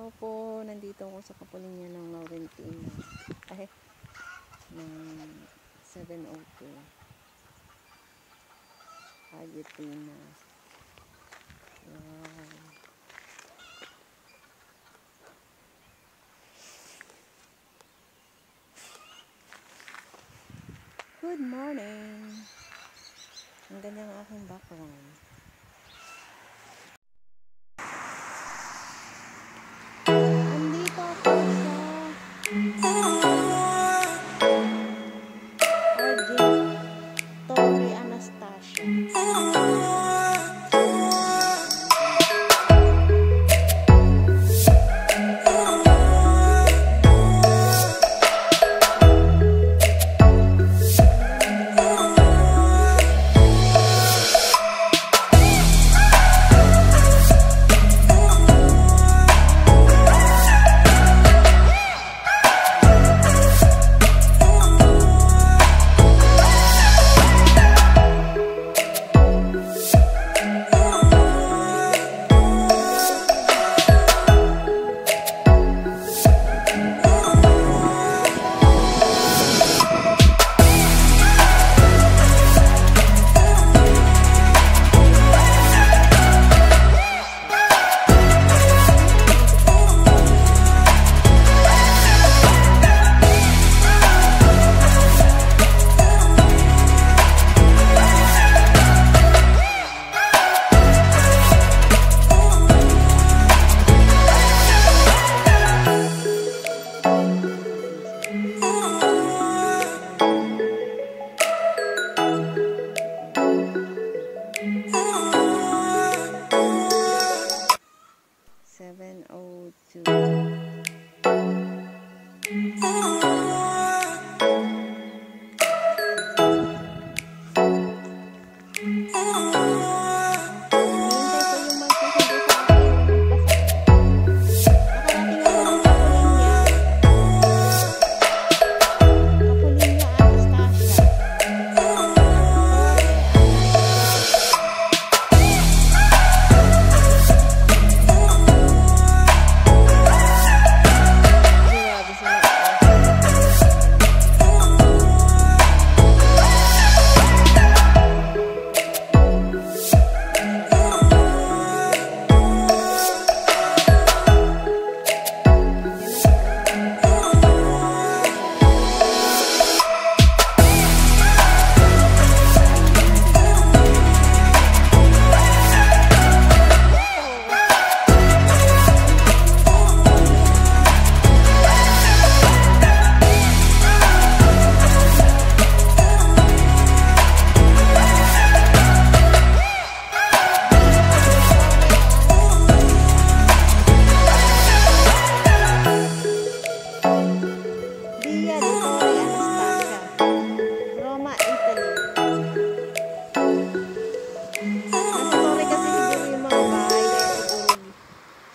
tao po, nandito ako sa Kapulinya ng Laurentina. Ay, ng 702. Agutina. Wow. Good morning. Ang ganyang aking background. Andito ako sa Torre Anastasia.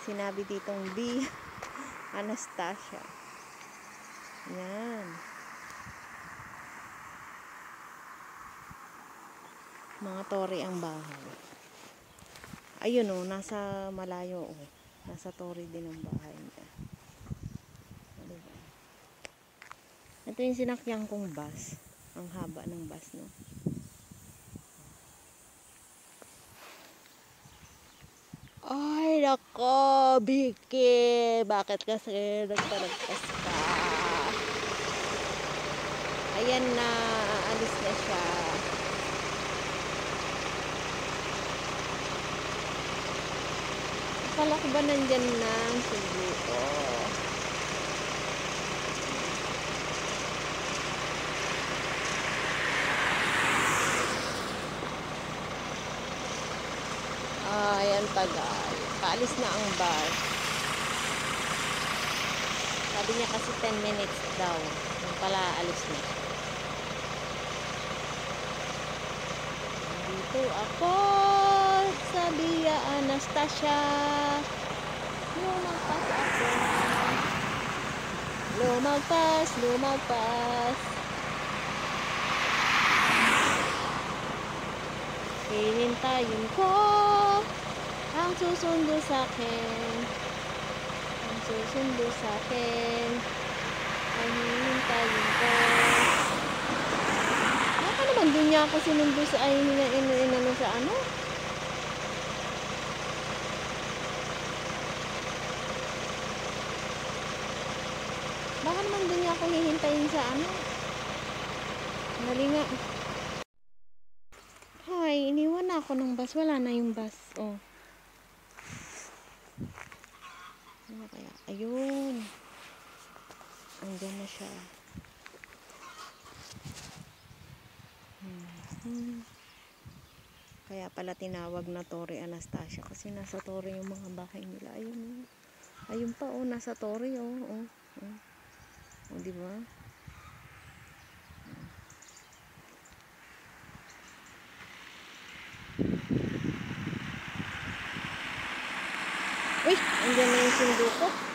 Sinabi ditong B. Anastasia. Yan. Mga tore ang bahay. Ayun o, nasa malayo o. Nasa tore din ang bahay niya. Diba? Ito yung sinakyan kong bus. Ang haba ng bus, no? Ay, nako, Vicky. Bakit kasi nagtalagpas ka? Ayan na, alis na siya. Akala ko ba nandyan na ang subo ko? Ayan, tagal. Paalis na ang bus. Sabi niya kasi 10 minutes daw. Yung pala, alis na. Dito ako sa Via Anastasia. Lumagpas ako. Lumagpas, lumagpas. Hihintayin ko ang susundo sa akin. Ang susundo sa akin. Ay, hihintayin ko. Baka naman doon niya ako sinundo sa ay inano sa ano? Baka naman doon niya ako hihintayin sa ano? Dali nga. Ay, iniwan na ako ng bus. Wala na yung bus. Oh. Ano kaya? Ayun. Andyan na siya. Kaya pala tinawag na Torre Anastasia kasi nasa Torre yung mga bahay nila. Ayun. Ayun pa oh, nasa Torre oh. Oh, oh. Oh, di ba? Uy, andyan na yung sundo ko.